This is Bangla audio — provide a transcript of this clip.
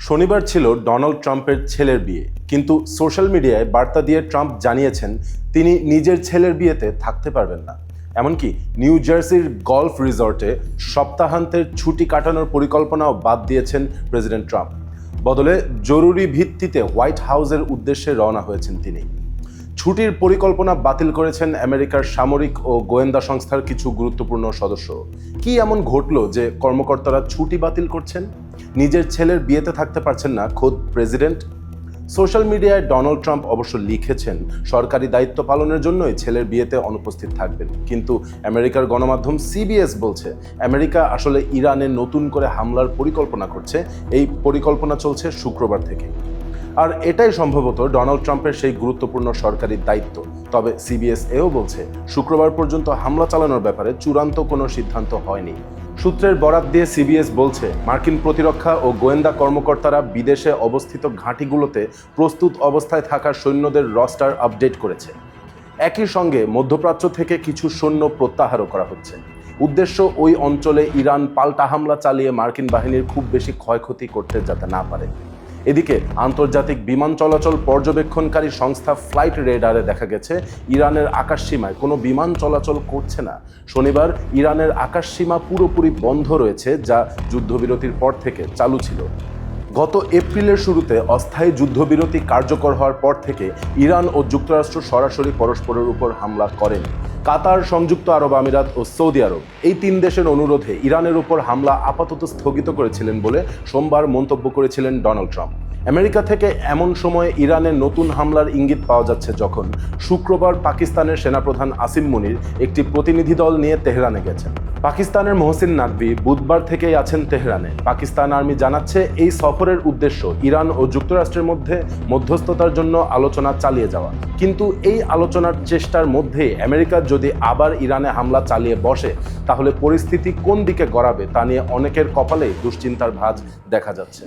শনিবার ছিল ডোনাল্ড ট্রাম্পের ছেলের বিয়ে, কিন্তু সোশ্যাল মিডিয়ায় বার্তা দিয়ে ট্রাম্প জানিয়েছেন তিনি নিজের ছেলের বিয়েতে থাকতে পারবেন না। এমনকি নিউ জার্সির গলফ রিসর্টে সপ্তাহান্তের ছুটি কাটানোর পরিকল্পনাও বাদ দিয়েছেন প্রেসিডেন্ট ট্রাম্প। বদলে জরুরি ভিত্তিতে হোয়াইট হাউসের উদ্দেশ্যে রওনা হয়েছেন তিনি। ছুটির পরিকল্পনা বাতিল করেছেন আমেরিকার সামরিক ও গোয়েন্দা সংস্থার কিছু গুরুত্বপূর্ণ সদস্য। কি এমন ঘটল যে কর্মকর্তারা ছুটি বাতিল করছেন? নিজের ছেলের বিয়েতে থাকতে পারছেন না খোদ প্রেসিডেন্ট। সোশ্যাল মিডিয়ায় ডোনাল্ড ট্রাম্প অবশ্য লিখেছেন সরকারি দায়িত্ব পালনের জন্যই ছেলের বিয়েতে অনুপস্থিত থাকবেন, কিন্তু আমেরিকার গণমাধ্যম সিবিএস বলছে আমেরিকা আসলে ইরানে নতুন করে হামলার পরিকল্পনা করছে। এই পরিকল্পনা চলছে শুক্রবার থেকে, আর এটাই সম্ভবত ডোনাল্ড ট্রাম্পের সেই গুরুত্বপূর্ণ সরকারি দায়িত্ব। তবে সিবিএস এও বলছে শুক্রবার পর্যন্ত হামলা চালানোর ব্যাপারে চূড়ান্ত কোনো সিদ্ধান্ত হয়নি। সূত্রের বরাত দিয়ে সিবিএস বলছে মার্কিন প্রতিরক্ষা ও গোয়েন্দা কর্মকর্তারা বিদেশে অবস্থিত ঘাঁটিগুলোতে প্রস্তুত অবস্থায় থাকা সৈন্যদের রস্টার আপডেট করেছে। একই সঙ্গে মধ্যপ্রাচ্য থেকে কিছু সৈন্য প্রত্যাহারও করা হচ্ছে। উদ্দেশ্য ওই অঞ্চলে ইরান পাল্টা হামলা চালিয়ে মার্কিন বাহিনীর খুব বেশি ক্ষয়ক্ষতি করতে যাতে না পারে। এদিকে আন্তর্জাতিক বিমান চলাচল পর্যবেক্ষণকারী সংস্থা ফ্লাইট রেডারে দেখা গেছে ইরানের আকাশসীমায় কোনো বিমান চলাচল করছে না। শনিবার ইরানের আকাশসীমা পুরোপুরি বন্ধ রয়েছে, যা যুদ্ধবিরতির পর থেকে চালু ছিল। গত এপ্রিলের শুরুতে অস্থায়ী যুদ্ধবিরতি কার্যকর হওয়ার পর থেকে ইরান ও যুক্তরাষ্ট্র সরাসরি পরস্পরের উপর হামলা করেন। কাতার, সংযুক্ত আরব আমিরাত ও সৌদি আরব এই তিন দেশের অনুরোধে ইরানের উপর হামলা আপাতত স্থগিত করেছিলেন বলে সোমবার মন্তব্য করেছিলেন ডোনাল্ড ট্রাম্প। আমেরিকা থেকে এমন সময়ে ইরানে নতুন হামলার ইঙ্গিত পাওয়া যাচ্ছে যখন শুক্রবার পাকিস্তানের সেনাপ্রধান আসিম মুনির একটি প্রতিনিধি দল নিয়ে তেহরানে গেছেন। পাকিস্তানের মহসিন নাকভি বুধবার থেকেই আছেন তেহরানে। পাকিস্তান আর্মি জানাচ্ছে এই সফরের উদ্দেশ্য ইরান ও যুক্তরাষ্ট্রের মধ্যে মধ্যস্থতার জন্য আলোচনা চালিয়ে যাওয়া। কিন্তু এই আলোচনার চেষ্টার মধ্যে আমেরিকা যদি আবার ইরানে হামলা চালিয়ে বসে, তাহলে পরিস্থিতি কোন দিকে গড়াবে তা নিয়ে অনেকের কপালেই দুশ্চিন্তার ভাঁজ দেখা যাচ্ছে।